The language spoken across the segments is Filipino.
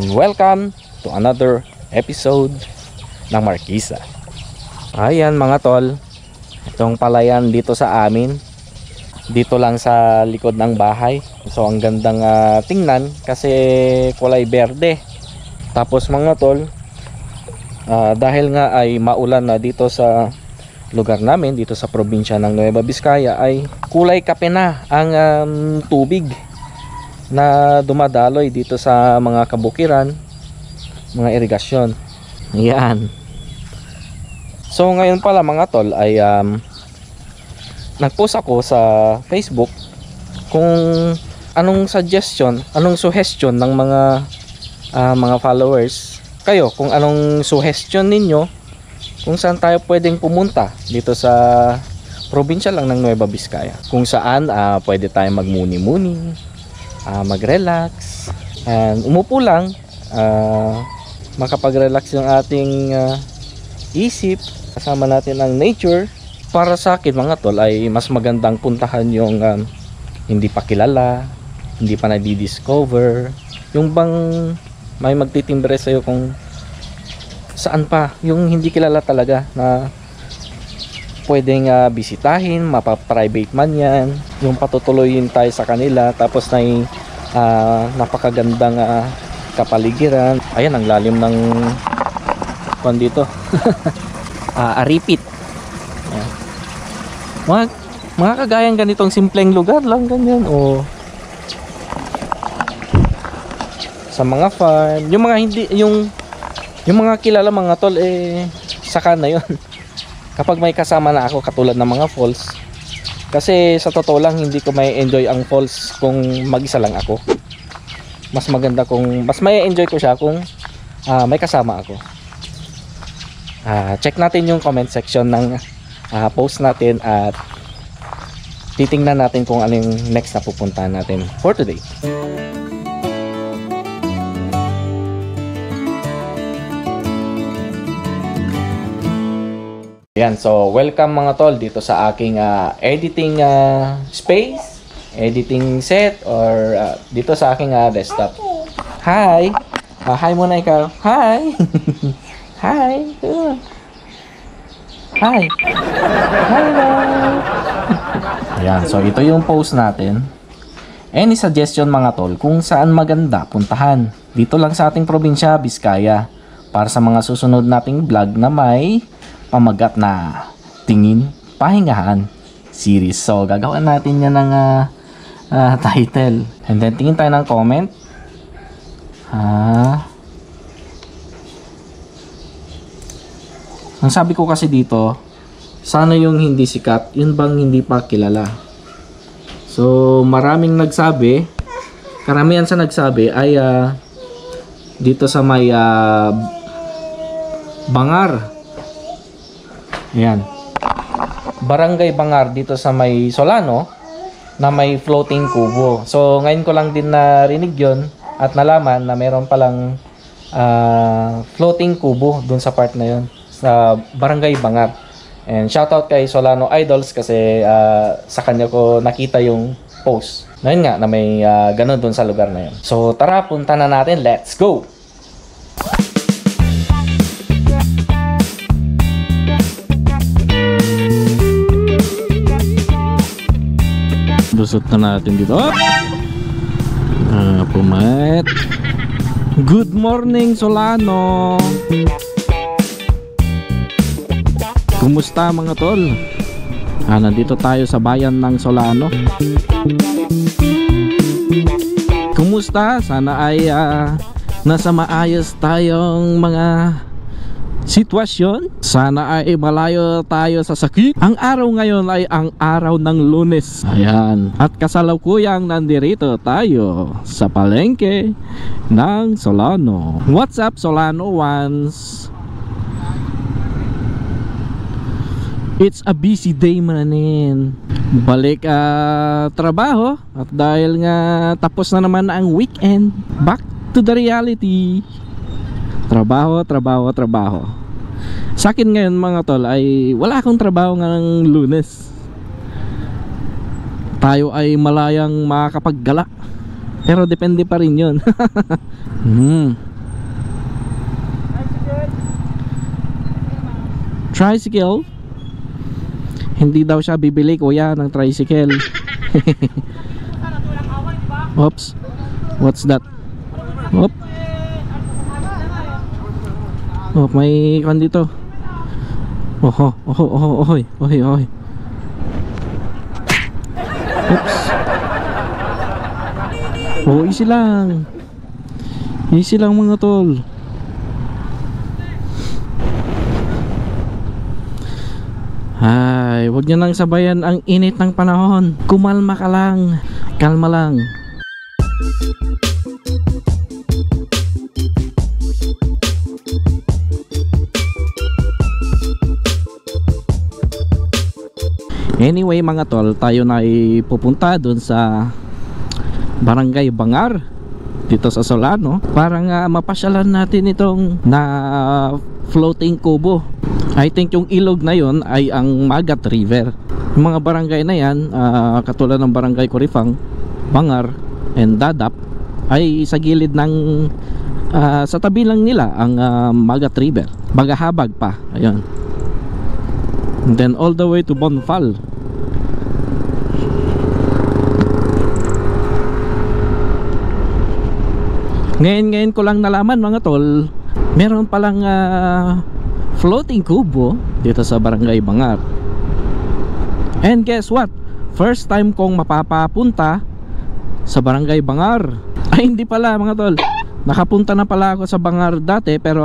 and welcome to another episode ng Markisa. Ayan mga tol, itong palayan dito sa amin, dito lang sa likod ng bahay. So ang gandang tingnan kasi kulay berde. Tapos mga tol, dahil nga ay maulan na dito sa lugar namin, dito sa probinsya ng Nueva Vizcaya, ay kulay kape na ang tubig na dumadaloy dito sa mga kabukiran, mga irigasyon. Yan. So ngayon pala mga tol ay nagpost ako sa Facebook kung anong suggestion, anong suggestion ng mga followers kayo, kung anong suggestion ninyo kung saan tayo pwedeng pumunta dito sa probinsya lang ng Nueva Vizcaya, kung saan pwede tayong magmuni-muni, mag-relax, and umupo lang, makapag-relax yung ating isip, kasama natin ang nature. Para sa akin mga tol ay mas magandang puntahan yung hindi pa kilala, hindi pa na-discover, yung bang may magtitimbre sa'yo kung saan pa, yung hindi kilala talaga na pwedeng bisitahin, mapa-private man yan, yung patutuloyin tayo sa kanila, tapos na napakagandang kapaligiran. Ayan, ang lalim ng kwan dito. Aripit. Ayan. Mga kagayang ganitong simpleng lugar lang, ganyan, o sa mga farm, yung mga hindi, yung mga kilala mga tol, saka na yun. Kapag may kasama na ako, katulad ng mga falls, kasi sa totoo lang hindi ko may enjoy ang falls kung mag-isa lang ako. Mas maganda kung, mas may enjoy ko siya kung may kasama ako. Check natin yung comment section ng post natin at titingnan natin kung ano yung next na pupuntahan natin for today. Yan, so welcome mga tol dito sa aking editing space, editing set, or dito sa aking desktop. Hi! Hi muna ikaw. Hi! Hi! Hi! Hello! Yan, so ito yung post natin. Any suggestion mga tol kung saan maganda puntahan dito lang sa ating probinsya, Vizcaya, para sa mga susunod nating vlog na may pamagat na tingin, pahingahan series. So gagawin natin yan ng title, and then tingin tayo ng comment. Ang sabi ko kasi dito, sana yung hindi sikat, yun bang hindi pa kilala. So maraming nagsabi, karamihan sa nagsabi ay dito sa may Bangar. Ayan, Barangay Bangar, dito sa may Solano, na may floating kubo. So ngayon ko lang din narinig yun at nalaman na meron palang floating kubo dun sa part na yun, sa Barangay Bangar. And shoutout kay Solano Idols kasi sa kanya ko nakita yung post na yun nga, na may ganun dun sa lugar na yun. So tara, punta na natin, let's go! Lusot na natin dito. Pumayat. Good morning Solano. Kumusta mga tol? Nandito tayo sa bayan ng Solano. Kumusta? Sana ay nasa maayos tayong mga sitwasyon. Sana ay malayo tayo sa sakit. Ang araw ngayon ay ang araw ng Lunes. Ayan. At kasalukuyang nandirito tayo sa palengke ng Solano. What's up Solano ones? It's a busy day manin. Balik trabaho. At dahil nga tapos na naman ang weekend, back to the reality. Trabaho, trabaho, trabaho. Sa akin ngayon mga tol ay wala akong trabaho ng Lunes. Tayo ay malayang makakapaggala. Pero depende pa rin yun. tricycle. Hindi daw siya bibili kuya ng tricycle. Oops, what's that? Oop. Oh, may kan dito. Oho, oho, oho, ohoy, ohoy, ohoy. Oops. Oh, easy lang. Easy lang mga tol. Ay, wag nyo nang sabayan ang init ng panahon. Kumalma ka lang. Kalma lang. Anyway mga tol, tayo na ay pupunta dun sa Barangay Bangar dito sa Solano para nga mapasyalan natin itong na floating kubo. I think yung ilog na yon ay ang Magat River. Yung mga barangay na yan, katulad ng Barangay Corifang, Bangar, and Dadap ay sa gilid ng sa tabi lang nila ang Magat River. Bagahabag pa, ayun. And then all the way to Bonfal. Ngayon ko lang nalaman mga tol, meron palang floating kubo dito sa Barangay Bangar. And guess what? First time kong mapapapunta sa Barangay Bangar. Ay hindi pala mga tol, nakapunta na pala ako sa Bangar dati pero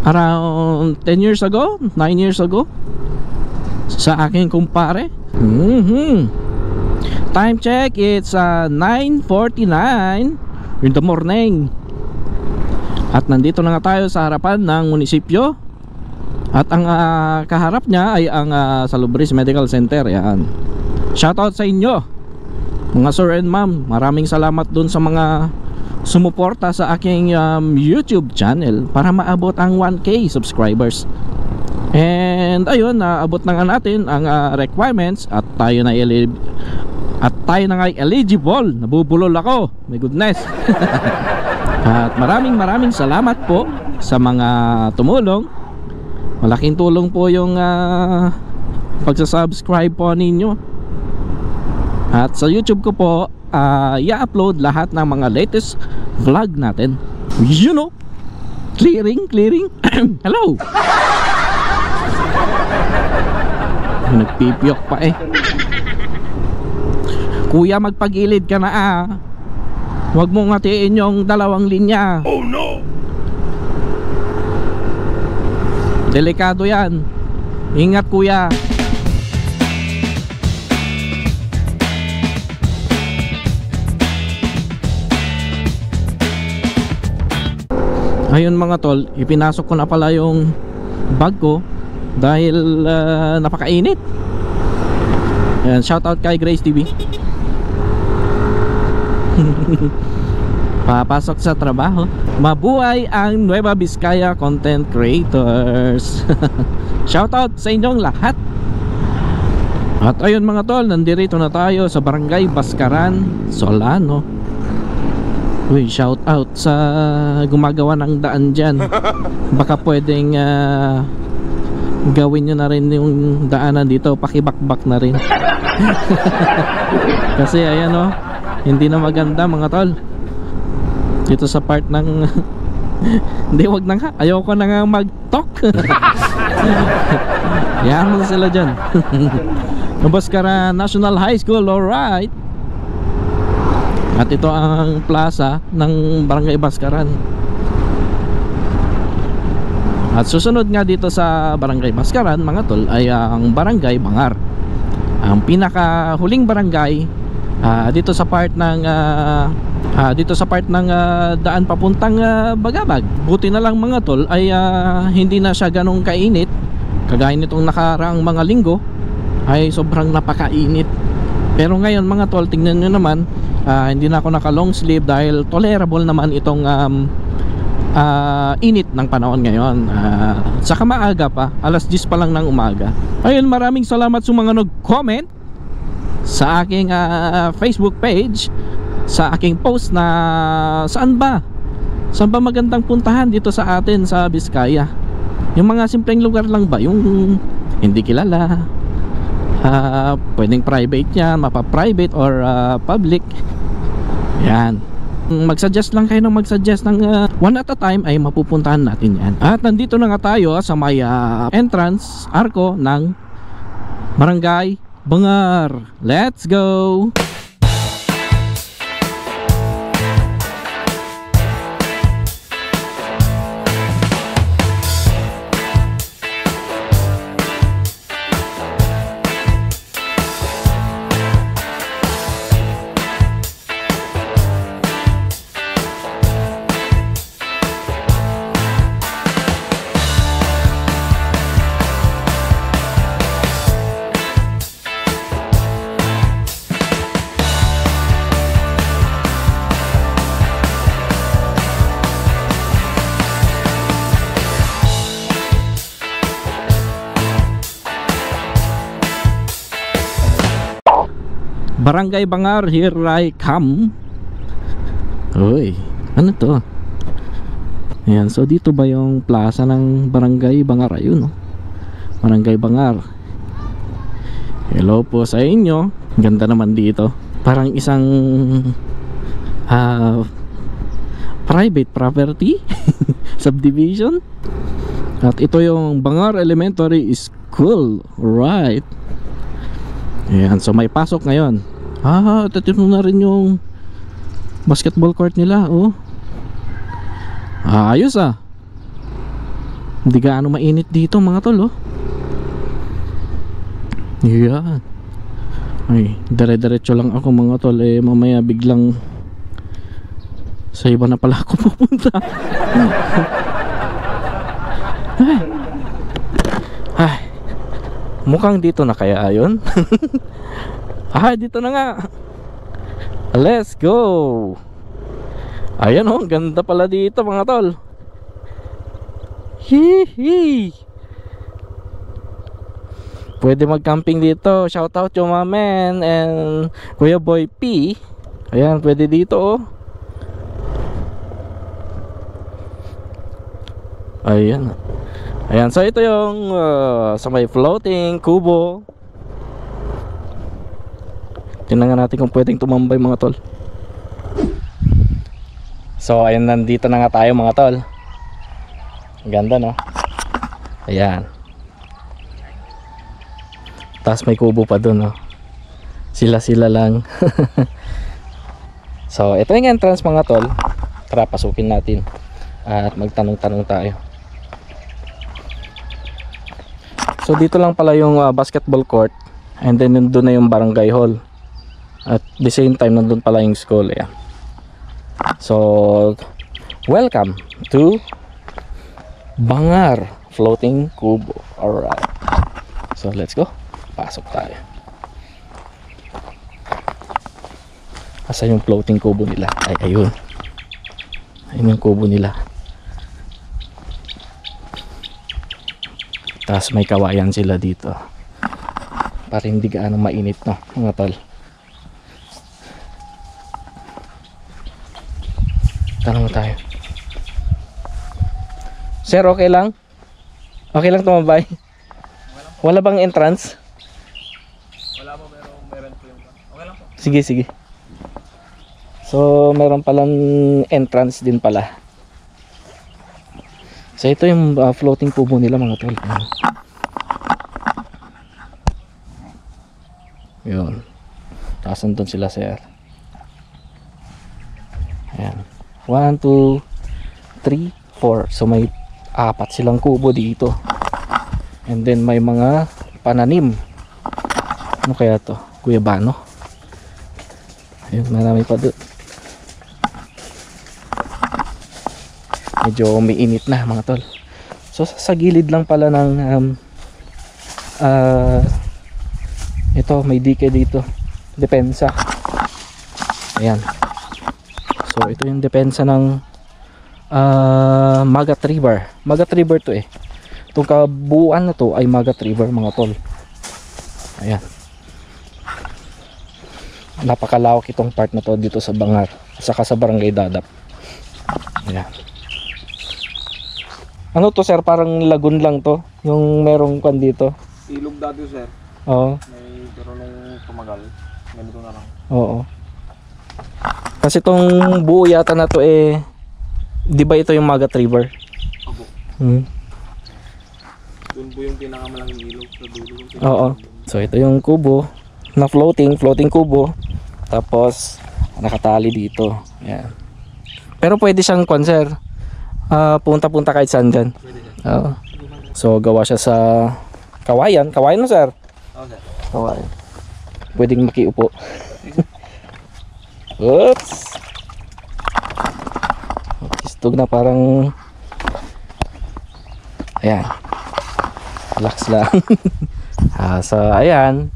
around 10 years ago, 9 years ago, sa aking kumpare. Time check, it's 9:49 in the morning. At nandito na nga tayo sa harapan ng munisipyo. At ang kaharap niya ay ang Salubris Medical Center. Yan. Shoutout sa inyo mga sir and ma'am. Maraming salamat dun sa mga sumuporta sa aking YouTube channel para maabot ang 1K subscribers. And ayun, naabot na nga natin ang requirements at tayo na eligible. Nabubulol ako, my goodness. At maraming salamat po sa mga tumulong. Malaking tulong po yung pagsasubscribe po ninyo. At sa YouTube ko po, i-upload lahat ng mga latest vlog natin. You know, clearing. Hello. Nagpipiyok pa eh. Kuya, magpagilid ka na Huwag mong hatiin yung dalawang linya. Oh no. Delikado yan. Ingat kuya. Ayun mga tol, ipinasok ko na pala yung bag ko dahil napakainit. Ayan, shoutout kay Grace TV. Papasok sa trabaho. Mabuhay ang Nueva Vizcaya content creators. Shoutout sa inyong lahat. At ayun mga tol, nandito na tayo sa Barangay Baskaran, Solano. Uy, shoutout sa gumagawa ng daan dyan. Baka pwedeng gawin nyo na rin yung daanan dito, pakibakbak na rin. Kasi ayan o, hindi na maganda mga tol dito sa part ng hindi, wag na nga, ayoko na nga mag-talk. Yan mo sila dyan. Baskaran National High School, alright. At ito ang plaza ng Barangay Baskaran. At susunod nga dito sa Barangay Baskaran mga tol ay ang Barangay Bangar, ang pinakahuling barangay dito sa part ng daan papuntang Bagabag. Buti na lang mga tol ay hindi na siya ganong kainit. Kagaya nitong nakaraang mga linggo ay sobrang napakainit. Pero ngayon mga tol, tingnan nyo naman, hindi na ako naka long sleeve dahil tolerable naman itong init ng panahon ngayon. Saka maaga pa, alas 10 pa lang ng umaga. Ayun, maraming salamat sa mga nag-comment sa aking Facebook page, sa aking post na saan ba magandang puntahan dito sa atin sa Vizcaya. Yung mga simpleng lugar lang ba, yung hindi kilala, pwedeng private yan, mapa-private or public. Yan. Mag-suggest lang kayo ng mag-suggest ng one at a time ay mapupuntahan natin yan. At nandito na nga tayo sa may entrance arko ng Barangay Bangar. Let's go! Barangay Bangar, here I come. Uy, ano to? Ayan, so dito ba yung plaza ng Barangay Bangar? Ayun, no? Barangay Bangar. Hello po sa inyo. Ganda naman dito. Parang isang private property subdivision. At ito yung Bangar Elementary School. Right. Ayan, so may pasok ngayon. Tatino na rin yung basketball court nila. Oh, ayos hindi gaano mainit dito mga tol. Oh, yeah. Ay, dire-diretso lang ako mga tol. Mamaya biglang sa iba na pala ako pupunta. Ay, mukhang dito na kaya ayon. Dito na nga. Let's go. Ayan, oh, ganda pala dito mga tol. Hihi. Pwede mag-camping dito. Shout out yung mga men and Kuya Boy P. Ayan, pwede dito, oh. Ayan. Ayan, so ito yung sa may floating kubo. Tingnan natin kung pwedeng tumambay mga tol. So ayun, nandito na nga tayo mga tol. Ganda, no? Ayan. Tapos may kubo pa dun, no? Sila lang. So ito yung entrance mga tol. Tara, pasukin natin at magtanong-tanong tayo. So dito lang pala yung basketball court. And then nandun na yung barangay hall. At the same time nandun pala yung school. Ayan. So welcome to Bangar Floating Kubo. Alright, so let's go. Pasok tayo. Asa yung floating kubo nila? Ay, ayun. Ayun yung kubo nila. Tapos may kawayan sila dito para hindi gaano mainit, no mga tol. Tanong mo tayo. Sir, okay lang? Okay lang tumabay? Wala bang entrance? Wala po, pero meron po yung... Okay lang po. Sige. So meron palang entrance din pala. So ito yung floating kubo nila mga tol. Yun. Tapos nandun sila sir. Ayan. 1, 2, 3, 4. So may 4 silang kubo dito. And then may mga pananim. Ano kaya to? Guyabano. Ayun, marami pa doon. Medyo umiinit na mga tol. So sa gilid lang pala ng ito, may dike dito. Depensa. Ayan. So ito yung depensa ng Magat River. Magat River to eh. Itong kabuuan na to ay Magat River mga tol. Ayan. Napakalawak itong part na to dito sa Bangar, saka sa Barangay Dadap. Ayan. Ano to sir, parang lagoon lang to, yung merong kwan dito. Ilog dati sir. Oo. Pero nung tumagal, ganito na lang. Oo. Kasi tong buo yata na to di ba ito yung Magat River? Opo. Hmm. Doon po yung pinakamalaking ilog sa dulo. Oo. So ito yung kubo na floating kubo. Tapos nakatali dito. Ayan. Pero pwede siyang kwan sir. Punta-punta kahit saan dyan. Oo. So gawa siya sa kawayan. Kawayan no sir? Oo sir. Kawayan. Pwedeng makiupo. Oops. Istog na parang ayan. Relax lang. So ayan.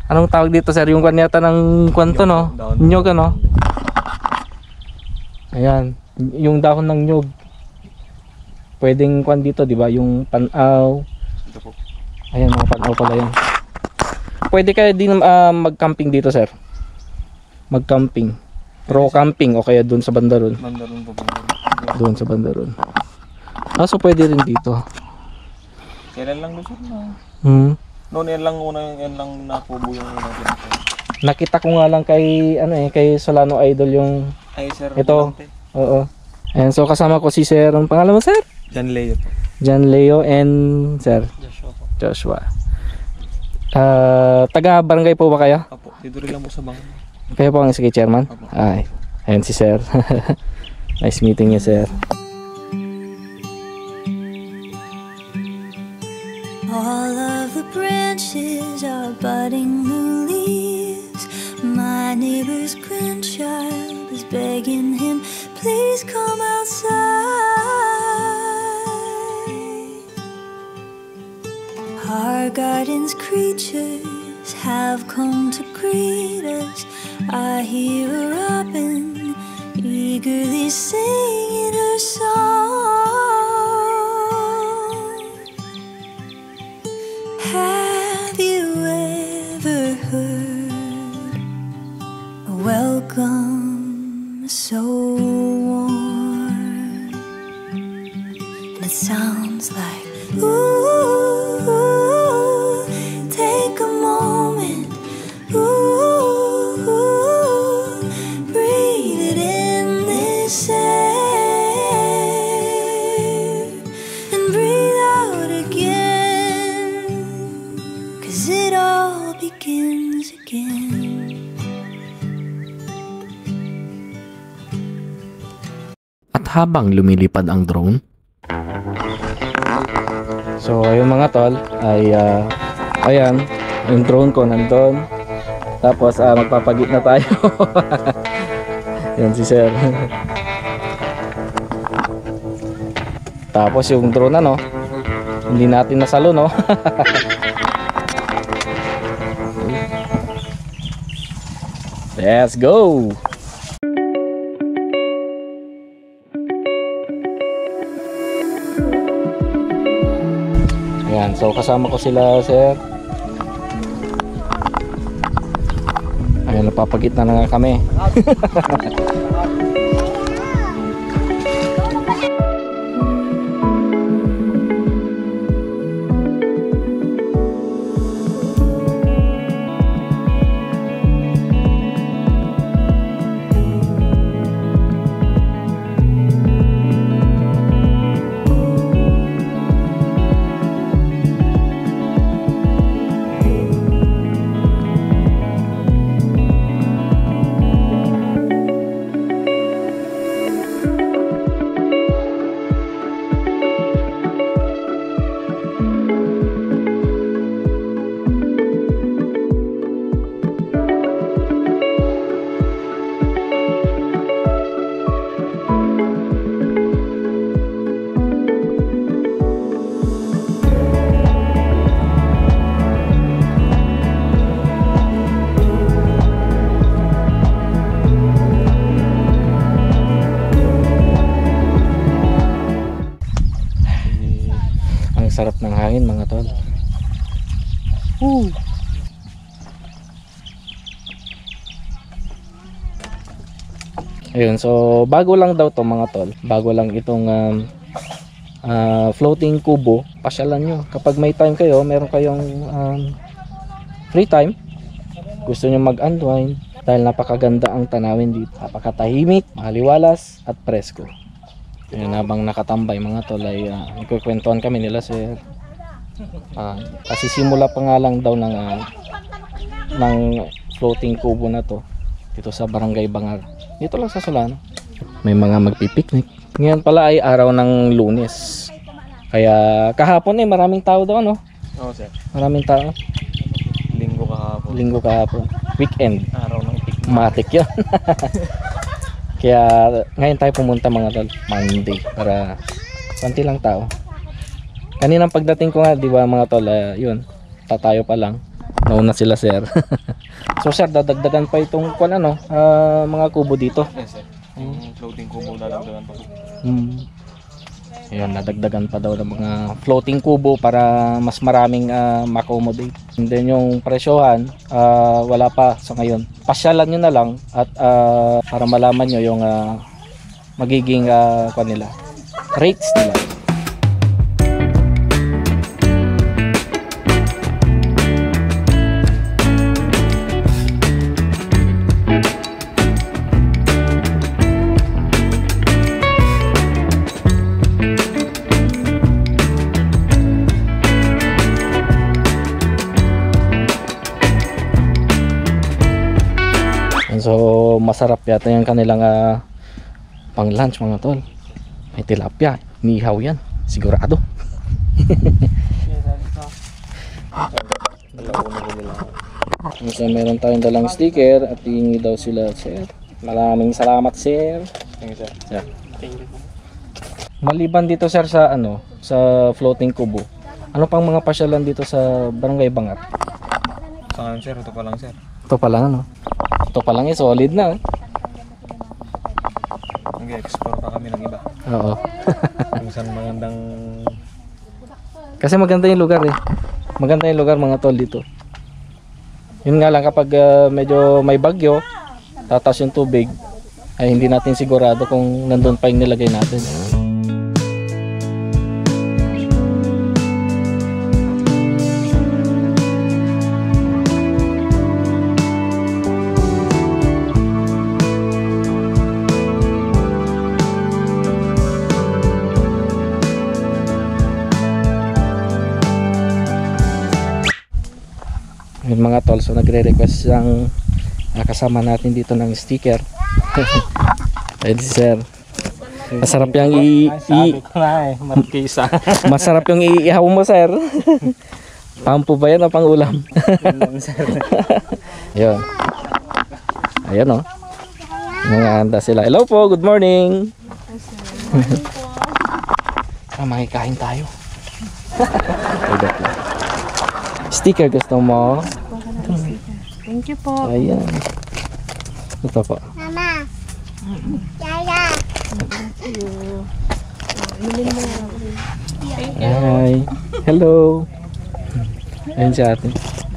Anong tawag dito sir? Yung kwan yata ng kwanto no? Nyog ano? Ayan. Yung dahon ng nyog. Pwedeng kwan dito, di ba? Yung panaw. Ito po. Ayan, mga panaw pala yan. Pwede kayo din mag-camping dito, sir. Mag-camping. Raw camping o kaya doon sa banda ron. Mandaron po. Doon sa banda ron. So pwede rin dito. Kailan lang doon sir na? Noon yan lang nakubo yung natin. Nakita ko nga lang kay kay Solano Idol yung Ay sir. ito. Oo. Ayan, so kasama ko si Sir. Ang pangalan mo, sir? Jan Leo po. Jan Leo and Sir Joshua po. Joshua. Taga barangay po ba kayo? Apo. Dito rin lang po sa bangka. Kayo po ang sige chairman? Apo. Ay, ayan si Sir. Nice meeting you, Sir. All of the branches are budding new leaves. My neighbor's grandchild is begging him, please come outside. Our garden's creatures have come to greet us. I hear a robin eagerly singing her song. Have you ever heard a welcome so warm? And it sounds like, ooh, take a moment, ooh, breathe it in this air and breathe out again, 'cause it all begins again. At habang lumilipad ang drone, so ayun mga tol, ay ayan, yung drone ko nandun. Tapos magpapagit na tayo. Yan si Sir. Tapos yung drone hindi natin nasalo no. Let's go. Ayan, so kasama ko sila, Sir. Ayan, napapagitna na nga kami. Sarap ng hangin mga tol. Ayun, so bago lang daw to mga tol. Bago lang itong floating kubo, pasyalan nyo. Kapag may time kayo, meron kayong free time, gusto nyo mag-unwind, dahil napakaganda ang tanawin dito. Napakatahimik, maliwalas at presko. Yan, habang nakatambay mga tol ay nagkukwentuhan kami nila sir. Kasi simula pa nga lang daw ng floating kubo na to dito sa Barangay Bangar. Dito lang sa Solano. May mga magpipiknik. Ngayon pala ay araw ng Lunes. Kaya kahapon maraming tao daw no? Oo sir. Maraming tao. Linggo kahapon. Weekend. Araw ng tikman. Matik yun. Kaya ngayon tayo pumunta mga tol, Monday, para konti lang tao. Kaninang pagdating ko nga, di ba mga tol, yun, tatayo pa lang. Nauna sila sir. So sir, dadagdagan pa itong mga kubo dito. Yes sir. Yung floating kubo dadagdagan pa po. Ayan, nadagdagan pa daw ng mga floating kubo para mas maraming ma-accommodate. And then yung presyohan, wala pa sa ngayon. Pasyalan nyo na lang at para malaman nyo yung magiging rates nila. So masarap yata yung kanilang pang lunch mga tol. May tilapia, nihaw yan, sigurado. So meron tayong dalang sticker at hihingi daw sila sir. Maraming salamat sir. Thank you sir. Sir. Thank you. Maliban dito sir sa sa floating kubo, ano pang mga pasyalan dito sa Barangay Bangar? Sa ngayon sir, ito pa lang sir. Ito pa lang Ito pa lang solid na. Nag-explore pa kami ng iba. Oo. Kung saan magandang... Kasi maganda yung lugar Maganda yung lugar mga tol dito. Yun nga lang kapag medyo may bagyo, tataas yung tubig, ay hindi natin sigurado kung nandun pa yung nilagay natin. Yung mga tol, so nagre-request ng kasama natin dito ng sticker. Ayun si sir. Masarap yung Markisa. masarap yung iihaw mo sir. Pampo ba yan o pang ulam? Yun. Ayan o. Nangahanda sila. Hello po, good morning. Makikain tayo. Sticker gusto mo? Thank you po. Ayan. Ito po. Mama. Yaya. Hi. Hello. Ayan si ate.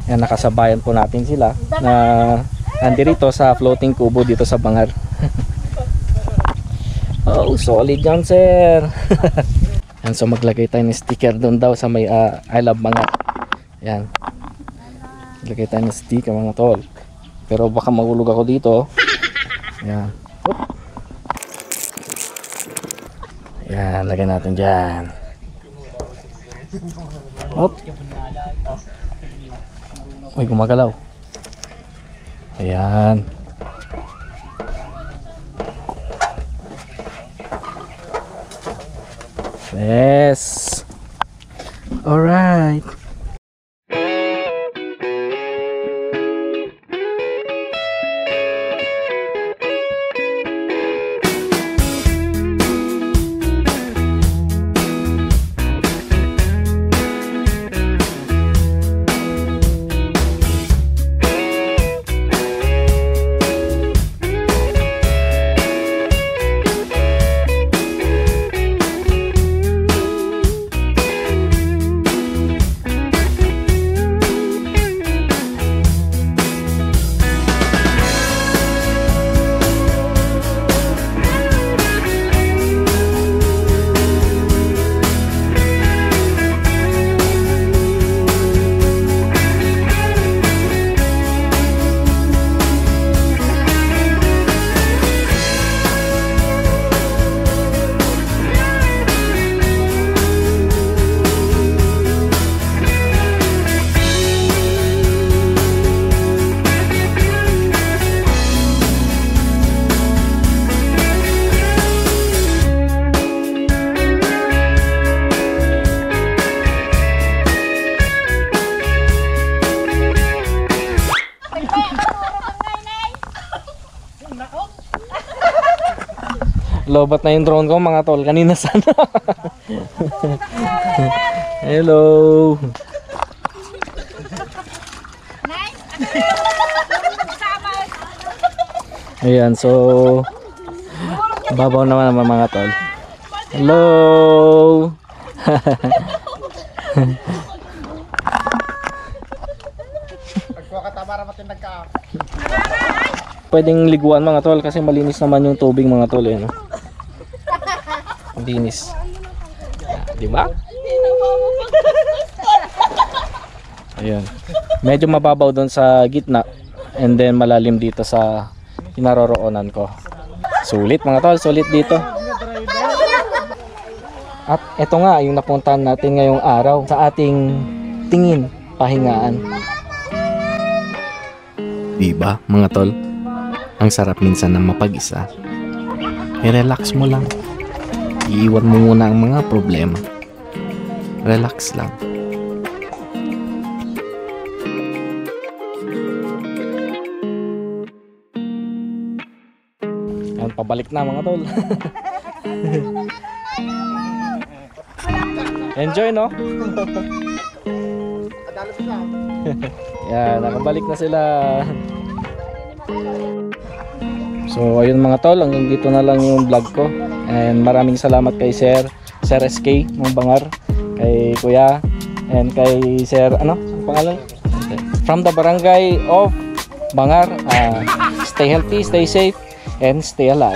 Ayan, nakasabayan po natin sila na nandirito sa floating kubo dito sa Bangar. Oh, solid yan sir. Ayan, so maglagay tayo ng sticker doon daw sa may I love Bangar. Ayan. Lagay tayo ng sticker mga tol. Pero baka mahulog ako dito. Ayan. Oop. Ayan, lagay natin dyan. Oop. Uy, gumagalaw. Ayan. Yes. Alright. Lobat na yung drone ko mga tol. Kanina sana. Hello. Ayan, so babaw naman mga tol. Hello. Pwedeng liguan mga tol kasi malinis naman yung tubig mga tol eh, no? Linis. Di ba? Ayan. Medyo mababaw doon sa gitna and then malalim dito sa kinaroroonan ko. Sulit mga tol, sulit dito. At ito nga yung napuntahan natin ngayong araw sa ating tingin pahingaan. Diba mga tol? Ang sarap minsan na mapag-isa. I-relax mo lang. Iiwan mo muna ang mga problema. Relax lang. Yan, pabalik na mga tol. Enjoy, no? Yan, nakabalik na sila. So ayun mga tol, hanggang dito na lang yung vlog ko. And maraming salamat kay Sir SK ng Bangar, kay Kuya, and kay Sir, ano? Ang pangalan? From the Barangay of Bangar. Stay healthy, stay safe, and stay alive.